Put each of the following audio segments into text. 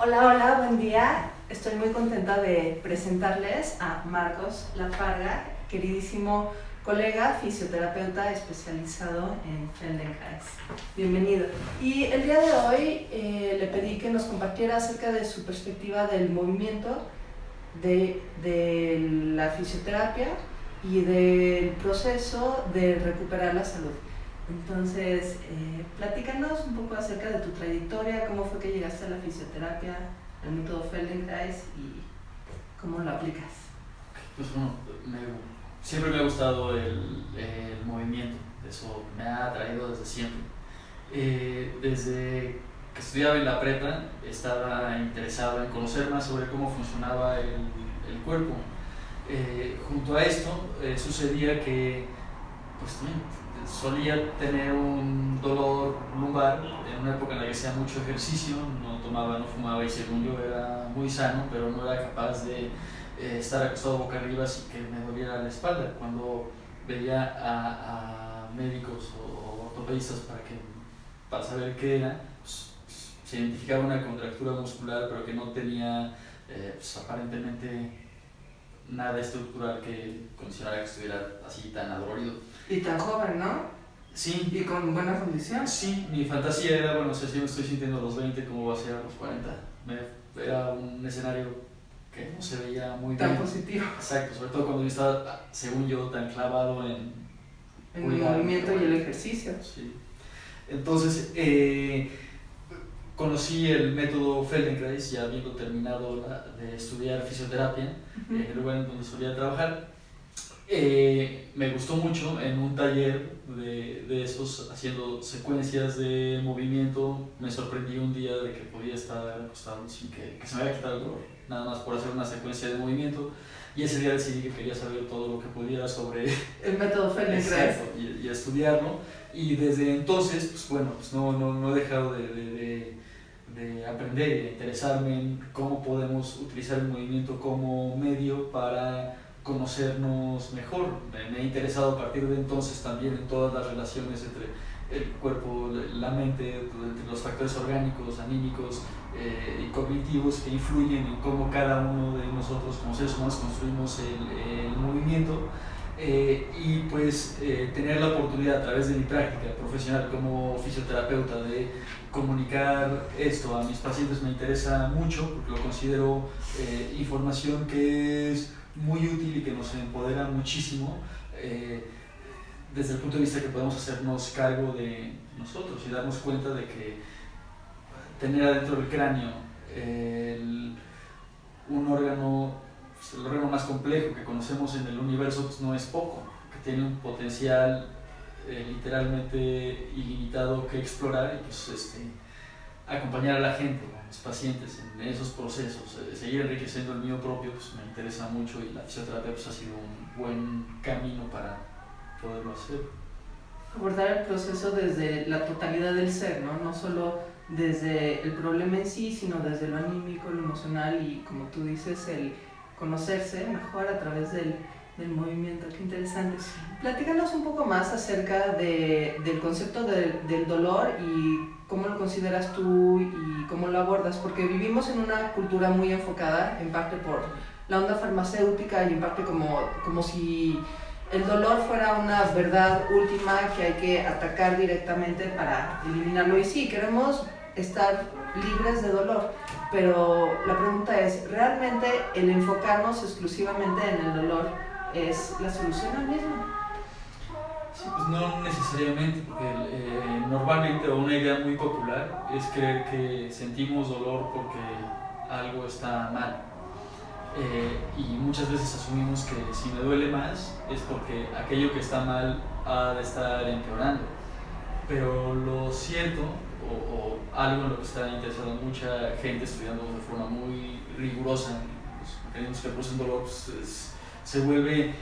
Hola, hola, buen día. Estoy muy contenta de presentarles a Marcos Lafarga, queridísimo colega fisioterapeuta especializado en Feldenkrais. Bienvenido. Y el día de hoy le pedí que nos compartiera acerca de su perspectiva del movimiento, de la fisioterapia y del proceso de recuperar la salud. Entonces, platícanos un poco acerca de tu trayectoria, cómo fue que llegaste a la fisioterapia, al método Feldenkrais y cómo lo aplicas. Pues bueno, siempre me ha gustado el movimiento, eso me ha atraído desde siempre. Desde que estudiaba en la prepa estaba interesado en conocer más sobre cómo funcionaba el cuerpo. Junto a esto sucedía que pues, solía tener un dolor lumbar en una época en la que hacía mucho ejercicio, no tomaba, no fumaba y según yo era muy sano, pero no era capaz de estar acostado boca arriba sin que me doliera la espalda. Cuando veía a médicos o ortopedistas para saber qué era, pues, se identificaba una contractura muscular pero que no tenía pues, aparentemente nada estructural que considerara que estuviera así tan adolorido. Y tan joven, ¿no? Sí. Y con buena condición. Sí, mi fantasía era, bueno, si me estoy sintiendo a los 20, ¿cómo va a ser a los 40? Era un escenario que no se veía muy tan bien. Positivo. Exacto, sobre todo cuando yo estaba, según yo, tan clavado en el movimiento y el ejercicio. Sí. Entonces, conocí el método Feldenkrais ya habiendo terminado de estudiar fisioterapia en el lugar en donde solía trabajar. Me gustó mucho en un taller de esos, haciendo secuencias de movimiento. Me sorprendí un día de que podía estar acostado sin que se me había quitado el dolor, nada más por hacer una secuencia de movimiento. Y ese día decidí que quería saber todo lo que pudiera sobre el método Feldenkrais y estudiarlo. Y desde entonces, pues bueno, pues no he dejado de aprender y de interesarme en cómo podemos utilizar el movimiento como medio para conocernos mejor. Me ha interesado a partir de entonces también en todas las relaciones entre el cuerpo, la mente, entre los factores orgánicos, anímicos y cognitivos que influyen en cómo cada uno de nosotros como seres humanos construimos el movimiento. Y pues tener la oportunidad a través de mi práctica profesional como fisioterapeuta de comunicar esto a mis pacientes me interesa mucho porque lo considero información que es muy útil y que nos empodera muchísimo desde el punto de vista que podemos hacernos cargo de nosotros y darnos cuenta de que tener adentro del cráneo un órgano, pues el órgano más complejo que conocemos en el universo, pues no es poco, que tiene un potencial literalmente ilimitado que explorar y pues acompañar a la gente, a los pacientes en esos procesos, seguir enriqueciendo el mío propio, pues me interesa mucho y la fisioterapia pues, ha sido un buen camino para poderlo hacer. Abordar el proceso desde la totalidad del ser, ¿no? No solo desde el problema en sí, sino desde lo anímico, lo emocional y, como tú dices, el conocerse mejor a través del movimiento. Qué interesante. Platícanos un poco más acerca del concepto del dolor y cómo lo consideras tú y cómo lo abordas, porque vivimos en una cultura muy enfocada, en parte por la onda farmacéutica y en parte como si el dolor fuera una verdad última que hay que atacar directamente para eliminarlo. Y sí, queremos estar libres de dolor, pero la pregunta es, ¿realmente el enfocarnos exclusivamente en el dolor es la solución al mismo? Sí, pues no necesariamente, porque normalmente una idea muy popular es creer que sentimos dolor porque algo está mal. Y muchas veces asumimos que si me duele más es porque aquello que está mal ha de estar empeorando. Pero lo cierto, o algo en lo que está interesada mucha gente estudiando de forma muy rigurosa, los mecanismos que producen dolor, pues, se vuelve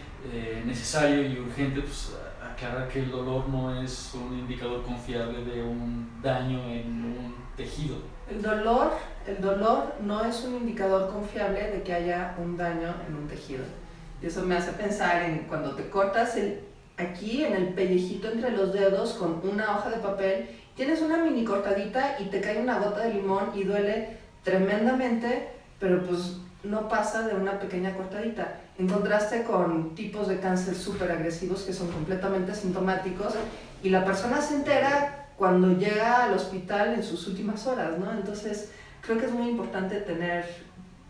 necesario y urgente pues, aclarar que el dolor no es un indicador confiable de un daño en un tejido. El dolor no es un indicador confiable de que haya un daño en un tejido. Y eso me hace pensar en cuando te cortas aquí en el pellejito entre los dedos con una hoja de papel, tienes una mini cortadita y te cae una gota de limón y duele tremendamente, pero pues no pasa de una pequeña cortadita. En contraste con tipos de cáncer súper agresivos que son completamente asintomáticos y la persona se entera cuando llega al hospital en sus últimas horas, ¿no? Entonces creo que es muy importante tener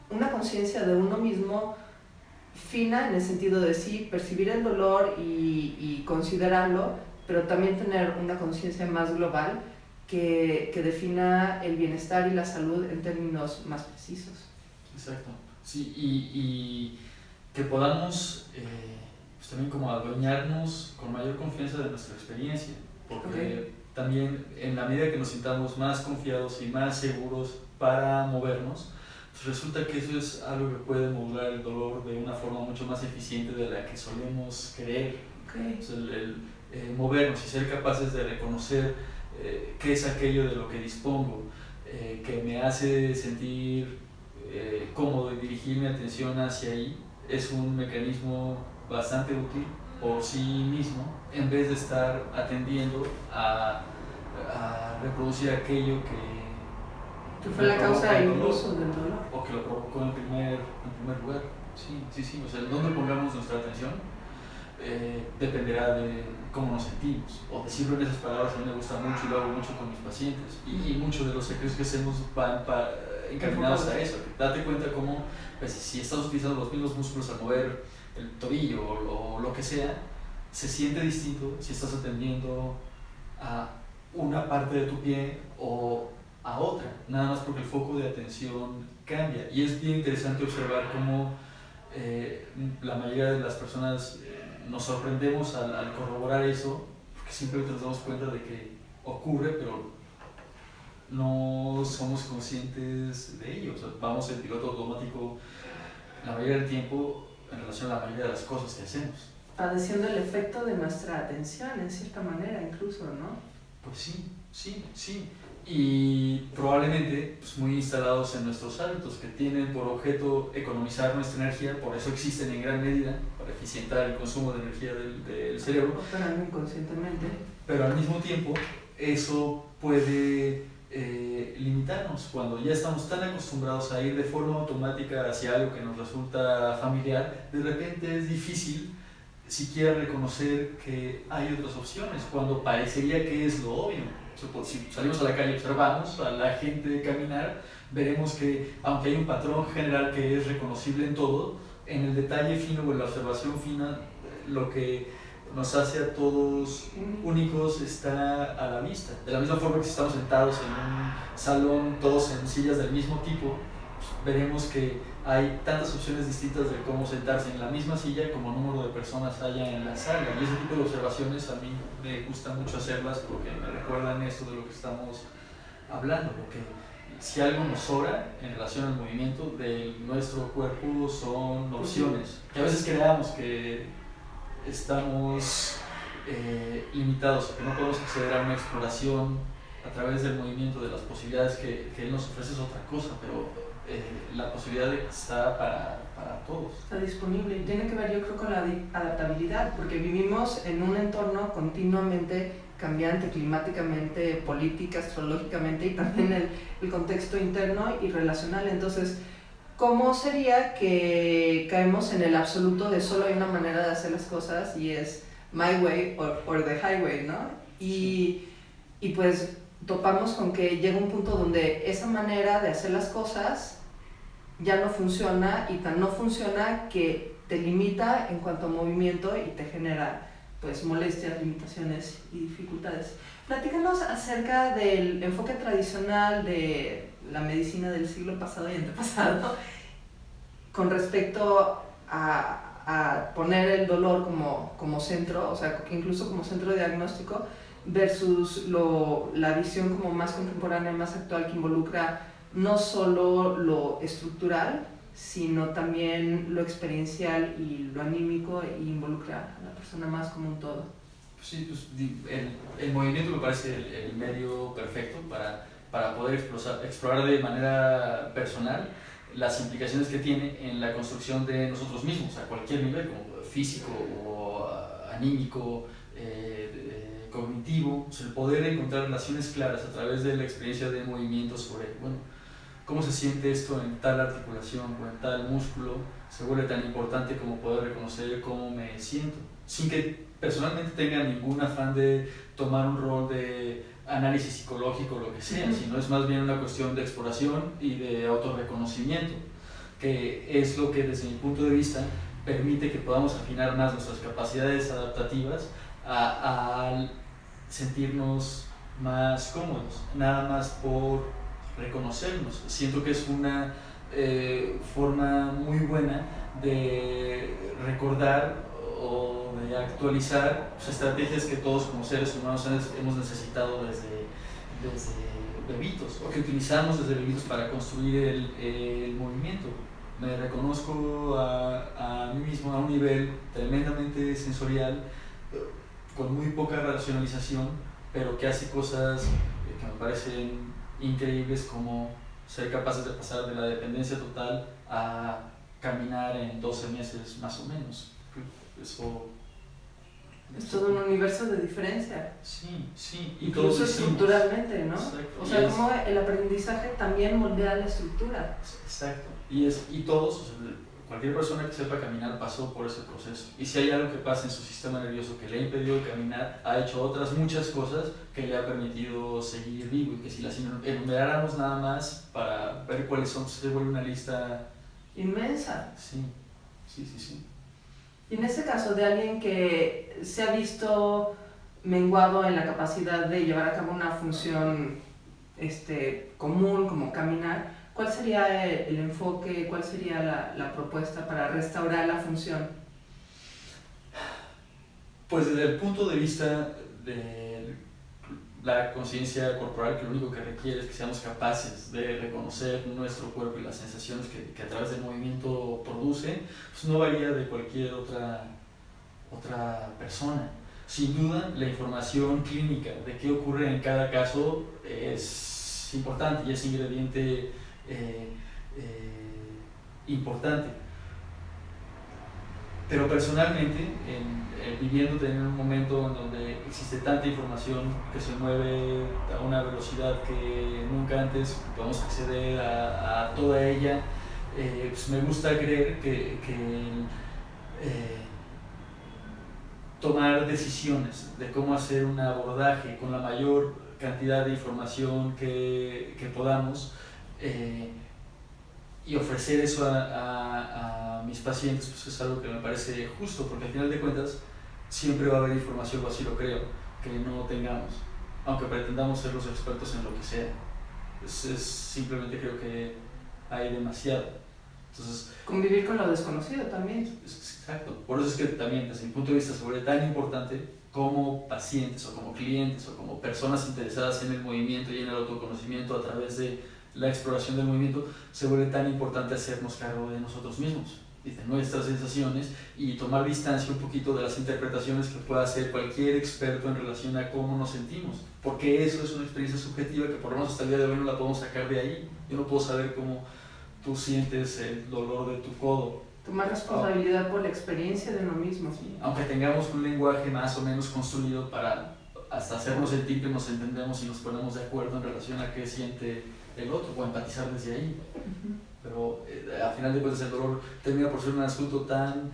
una conciencia de uno mismo fina en el sentido de sí, percibir el dolor y considerarlo, pero también tener una conciencia más global que defina el bienestar y la salud en términos más precisos. Exacto, sí, y que podamos pues también como adueñarnos con mayor confianza de nuestra experiencia, porque también en la medida que nos sintamos más confiados y más seguros para movernos, pues resulta que eso es algo que puede modular el dolor de una forma mucho más eficiente de la que solemos creer. O sea, movernos y ser capaces de reconocer qué es aquello de lo que dispongo, que me hace sentir cómodo y dirigir mi atención hacia ahí, es un mecanismo bastante útil por sí mismo, en vez de estar atendiendo a reproducir aquello que fue la causa incluso del dolor. O que lo provocó en primer lugar. Sí, o sea, dónde pongamos nuestra atención dependerá de cómo nos sentimos. O decirlo en esas palabras a mí me gusta mucho y lo hago mucho con mis pacientes. Y muchos de los ejercicios que hacemos van encaminados a eso. Date cuenta cómo, pues, si estás utilizando los mismos músculos al mover el tobillo o lo que sea, se siente distinto si estás atendiendo a una parte de tu pie o a otra, nada más porque el foco de atención cambia. Y es bien interesante observar cómo la mayoría de las personas nos sorprendemos al corroborar eso, porque simplemente nos damos cuenta de que ocurre, pero no somos conscientes de ello. O sea, vamos en piloto automático la mayoría del tiempo en relación a la mayoría de las cosas que hacemos. Padeciendo el efecto de nuestra atención, en cierta manera, incluso, ¿no? Pues sí. Y probablemente pues, muy instalados en nuestros hábitos que tienen por objeto economizar nuestra energía, por eso existen en gran medida, para eficientar el consumo de energía del cerebro. Operan inconscientemente. Pero al mismo tiempo, eso puede limitarnos cuando ya estamos tan acostumbrados a ir de forma automática hacia algo que nos resulta familiar. De repente es difícil siquiera reconocer que hay otras opciones, cuando parecería que es lo obvio. Si salimos a la calle y observamos a la gente caminar, veremos que aunque hay un patrón general que es reconocible en todo, en el detalle fino o en la observación fina, lo que nos hace a todos únicos está a la vista. De la misma forma que si estamos sentados en un salón, todos en sillas del mismo tipo, veremos que hay tantas opciones distintas de cómo sentarse en la misma silla como número de personas haya en la sala. Y ese tipo de observaciones a mí me gusta mucho hacerlas porque me recuerdan esto de lo que estamos hablando, porque si algo nos sobra en relación al movimiento de nuestro cuerpo son opciones, que a veces creamos que estamos limitados, que no podemos acceder a una exploración a través del movimiento de las posibilidades que él nos ofrece es otra cosa, pero la posibilidad está para todos. Está disponible y tiene que ver, yo creo, con la adaptabilidad, porque vivimos en un entorno continuamente cambiante, climáticamente, política, astrológicamente, y también el contexto interno y relacional. Entonces, ¿cómo sería que caemos en el absoluto de solo hay una manera de hacer las cosas y es my way or the highway, ¿no? Y pues topamos con que llega un punto donde esa manera de hacer las cosas ya no funciona, y tan no funciona que te limita en cuanto a movimiento y te genera pues molestias, limitaciones y dificultades. Platícanos acerca del enfoque tradicional de la medicina del siglo pasado y antepasado con respecto a poner el dolor como centro, o sea, incluso como centro diagnóstico, versus la visión como más contemporánea, más actual, que involucra no solo lo estructural, sino también lo experiencial y lo anímico, e involucra a la persona más como un todo. Sí, pues el movimiento me parece el medio perfecto para poder explorar de manera personal las implicaciones que tiene en la construcción de nosotros mismos, a cualquier nivel, como físico o anímico, cognitivo. O sea, el poder encontrar relaciones claras a través de la experiencia de movimiento sobre, bueno, cómo se siente esto en tal articulación o en tal músculo, se vuelve tan importante como poder reconocer cómo me siento, sin que personalmente tenga ningún afán de tomar un rol de análisis psicológico o lo que sea, sino es más bien una cuestión de exploración y de autorreconocimiento, que es lo que desde mi punto de vista permite que podamos afinar más nuestras capacidades adaptativas al sentirnos más cómodos, nada más por reconocernos. Siento que es una forma muy buena de recordar o de actualizar pues, estrategias que todos como seres humanos hemos necesitado desde bebitos, o que utilizamos desde bebitos para construir el movimiento. Me reconozco a mí mismo a un nivel tremendamente sensorial, con muy poca racionalización, pero que hace cosas que me parecen increíbles, como ser capaces de pasar de la dependencia total a caminar en 12 meses más o menos. Eso es todo un universo de diferencia. Sí, sí. Incluso estructuralmente, ¿no? Exacto. O sea, como el aprendizaje también moldea la estructura. Exacto. Y todos, o sea, cualquier persona que sepa caminar pasó por ese proceso. Y si hay algo que pasa en su sistema nervioso que le ha impedido caminar, ha hecho otras muchas cosas que le ha permitido seguir vivo. Y que si las enumeráramos nada más para ver cuáles son, se vuelve una lista inmensa. Sí, sí, sí, sí. Y en ese caso de alguien que se ha visto menguado en la capacidad de llevar a cabo una función común como caminar, ¿cuál sería el enfoque, cuál sería la propuesta para restaurar la función? Pues desde el punto de vista de la conciencia corporal, que lo único que requiere es que seamos capaces de reconocer nuestro cuerpo y las sensaciones que a través del movimiento produce, pues no varía de cualquier otra persona. Sin duda, la información clínica de qué ocurre en cada caso es importante y es ingrediente importante. Pero personalmente, viviendo en un momento en donde existe tanta información que se mueve a una velocidad que nunca antes podemos acceder a toda ella, pues me gusta creer que tomar decisiones de cómo hacer un abordaje con la mayor cantidad de información que podamos, y ofrecer eso a mis pacientes, pues es algo que me parece justo, porque al final de cuentas siempre va a haber información, o así lo creo, que no tengamos, aunque pretendamos ser los expertos en lo que sea. Simplemente creo que hay demasiado. Entonces, convivir con lo desconocido también. Exacto. Por eso es que también desde mi punto de vista se vuelve tan importante como pacientes o como clientes o como personas interesadas en el movimiento y en el autoconocimiento a través de la exploración del movimiento, se vuelve tan importante hacernos cargo de nosotros mismos y de nuestras sensaciones y tomar distancia un poquito de las interpretaciones que pueda hacer cualquier experto en relación a cómo nos sentimos, porque eso es una experiencia subjetiva que por lo menos hasta el día de hoy no la podemos sacar de ahí. Yo no puedo saber cómo tú sientes el dolor de tu codo. Tomar responsabilidad por la experiencia de uno mismo. Sí, aunque tengamos un lenguaje más o menos construido para hasta hacernos sentir que nos entendemos y nos ponemos de acuerdo en relación a qué siente el otro, o empatizar desde ahí. Pero al final de cuentas el dolor termina por ser un asunto tan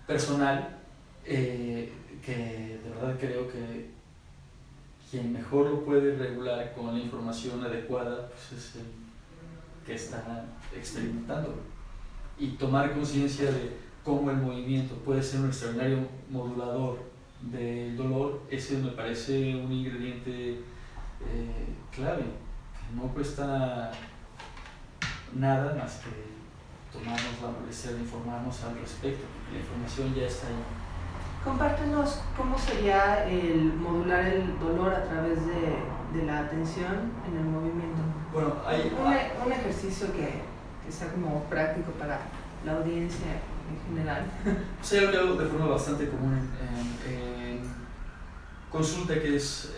personal que de verdad creo que quien mejor lo puede regular con la información adecuada pues es el que está experimentándolo. Y tomar conciencia de cómo el movimiento puede ser un extraordinario modulador del dolor, ese me parece un ingrediente clave. No cuesta nada más que tomarnos la molestia de informarnos al respecto, porque la información ya está ahí. Compártenos cómo sería el modular el dolor a través de la atención en el movimiento. Bueno, hay un ejercicio que sea como práctico para la audiencia en general. Pues hay algo que hago de forma bastante común en consulta, que es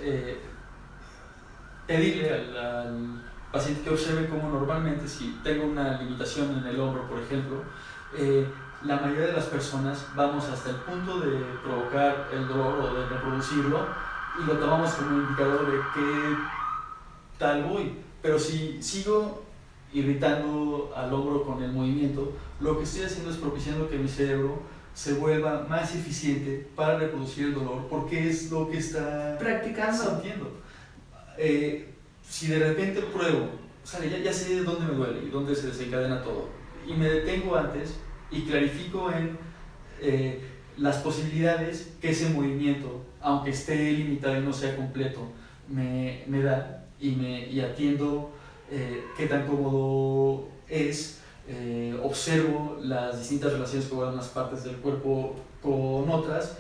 pedirle al paciente que observe cómo normalmente, si tengo una limitación en el hombro, por ejemplo, la mayoría de las personas vamos hasta el punto de provocar el dolor o de reproducirlo y lo tomamos como indicador de qué tal voy. Pero si sigo irritando al hombro con el movimiento, lo que estoy haciendo es propiciando que mi cerebro se vuelva más eficiente para reproducir el dolor, porque es lo que está practicando. sintiendo. Si de repente pruebo, ya sé dónde me duele y dónde se desencadena todo, y me detengo antes y clarifico en las posibilidades que ese movimiento, aunque esté limitado y no sea completo, me da, y atiendo qué tan cómodo es, observo las distintas relaciones que guardan unas partes del cuerpo con otras.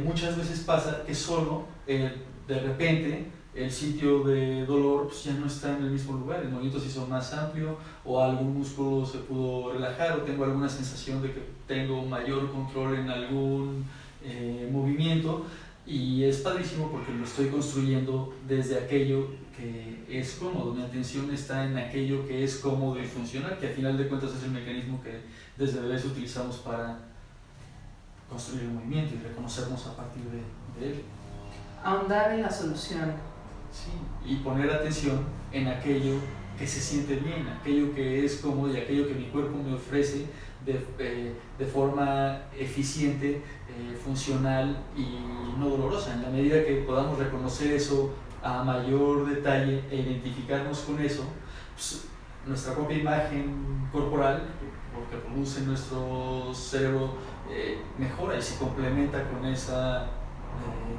Muchas veces pasa que solo de repente el sitio de dolor pues, ya no está en el mismo lugar, el movimiento se hizo más amplio, o algún músculo se pudo relajar, o tengo alguna sensación de que tengo mayor control en algún movimiento, y es padrísimo porque lo estoy construyendo desde aquello que es cómodo. Mi atención está en aquello que es cómodo y funcional, que al final de cuentas es el mecanismo que desde bebés utilizamos para construir el movimiento y reconocernos a partir de él. Ahondar en la solución. Sí, y poner atención en aquello que se siente bien, aquello que es cómodo y aquello que mi cuerpo me ofrece de forma eficiente, funcional y no dolorosa. En la medida que podamos reconocer eso a mayor detalle e identificarnos con eso, pues, nuestra propia imagen corporal, porque produce nuestro cerebro, mejora y se complementa con esa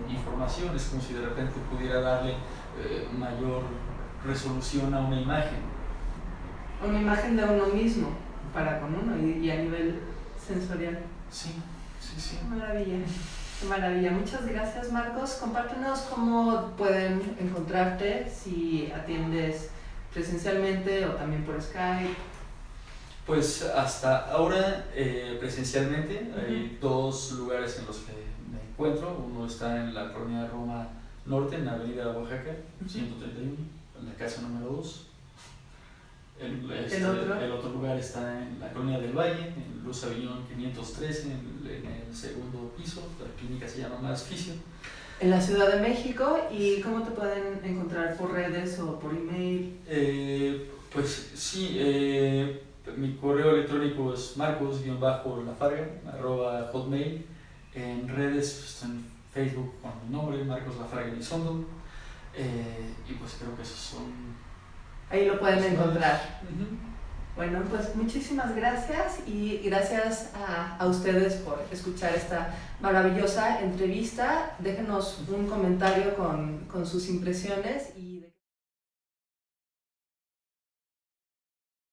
información. Es como si de repente pudiera darle mayor resolución a una imagen. Una imagen de uno mismo, para con uno y a nivel sensorial. Sí, sí, sí. Qué maravilla, qué maravilla. Muchas gracias, Marcos. Compártenos cómo pueden encontrarte, si atiendes presencialmente o también por Skype. Pues hasta ahora presencialmente hay dos lugares en los que me encuentro. Uno está en la colonia Roma Norte, en la avenida Oaxaca, 131, en la casa número 2. El otro lugar está en la colonia del Valle, en Luz Aviñón 513, en el segundo piso. La clínica se llama Más Fisio. En la Ciudad de México. ¿Y cómo te pueden encontrar? ¿Por redes o por email? Pues sí, mi correo electrónico es marcos-lafarga@hotmail. En redes, pues, en Facebook con mi nombre, Marcos Lafarga Elizondo. Y pues creo que esos son... Ahí lo pueden encontrar. Uh-huh. Bueno, pues muchísimas gracias, y gracias a ustedes por escuchar esta maravillosa entrevista. Déjenos un comentario con sus impresiones y